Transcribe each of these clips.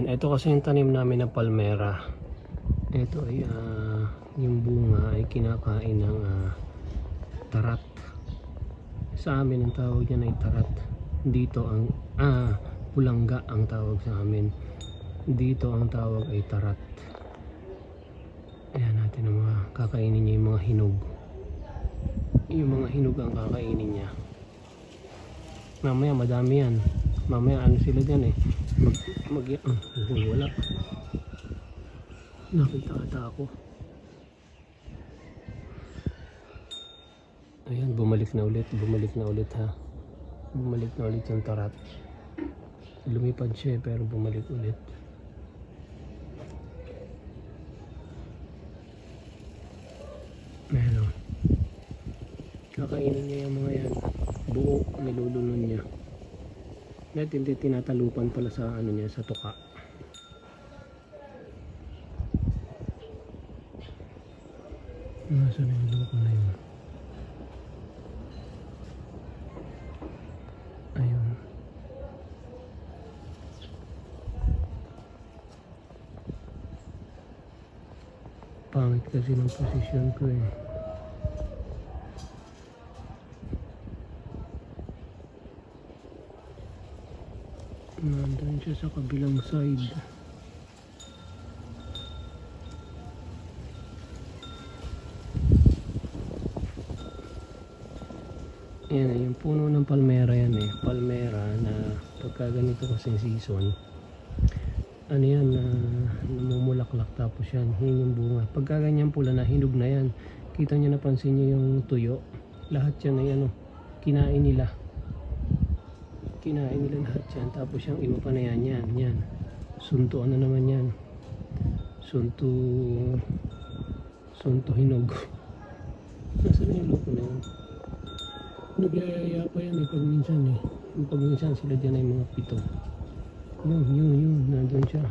Ayan, ito kasi yung tanim namin na palmera. Ito ay yung bunga ay kinakain ng tarat. Sa amin ang tawag niyan ay tarat. Dito ang pulangga ang tawag sa amin. Dito ang tawag ay tarat. Ayan natin ang mga kakainin niya, yung mga hinog. Yung mga hinog ang kakainin niya. Mamaya madami yan. Mamaya ano sila dyan wala. Nakita ata ako. Ayan, bumalik na ulit ha. Bumalik na ulit yung tarat. Lumipad siya pero bumalik ulit. Ayan, kakainin niya yung mga yan. Buo, nilulunon niya. At hindi tinatalupan pala sa ano niya, sa tuka. Nasaan yung loko na yun? Ayun. Pangit kasi ng posisyon ko eh. Nandun siya sa kabilang side. Ayan, yung puno ng palmera yan eh. Palmera na pagka ganito kasi season, ano yan, namumulaklak tapos yan, yun yung bunga. Pagka ganyan pula na, hinog na yan. Kita nyo, napansin nyo yung tuyo. Lahat yan ay kinain nila. Kinain nila lahat yan. Tapos yung iba pa na yan. Sunto ano naman yan. Sunto hinog. Nasaan yung loko na yan? Nagyayaya pa yan pag minsan eh. Pag minsan sila dyan ay mga pito. Yun, nandun siya.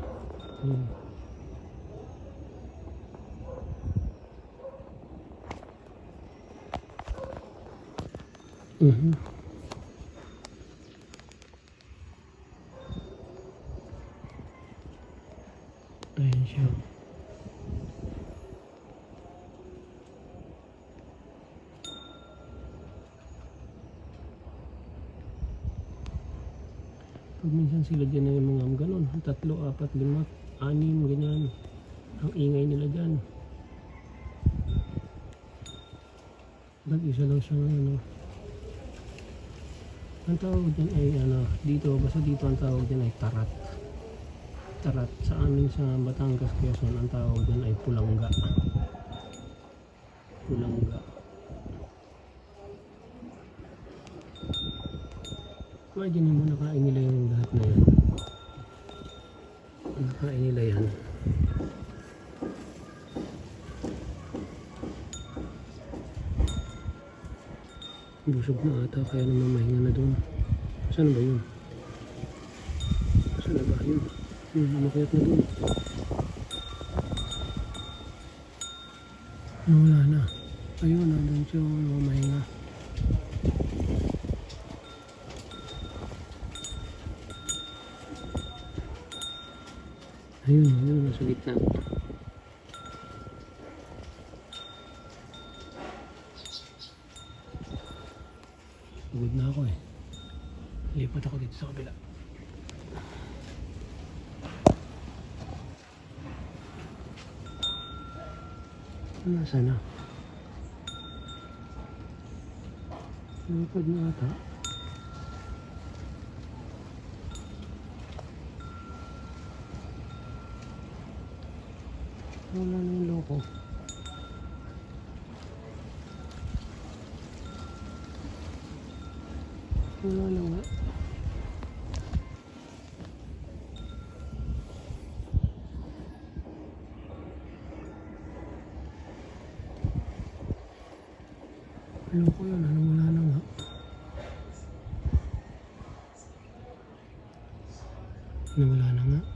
Ayan siya. Pag minsan sila dyan ay mga ganon, 3, 4, 5, 6, ganyan. Ang ingay nila dyan. Isa lang siya ngayon. Ang tawag dyan ay basta dito ang tawag dyan ay tarat. Tarat. Sa amin sa Batangas, Quezon, ang tawag dyan ay pulangga. Pulangga. Imagine mo, nakain nila yung lahat na yan. Nakain nila yan. Busog na ata, kaya naman mahinga na doon. Saan ba yun? Saan ba yun? Makayat na doon. Wala na. Ayun, nandun siya, mahinga. Ayun, nasa gitna. Pagod na ako eh. Lipat ako dito sa kabila. Nasaan na? Lipat na ata. Wala na yung loko. Wala na nga. Loko yun, wala na nga. Nawala na nga.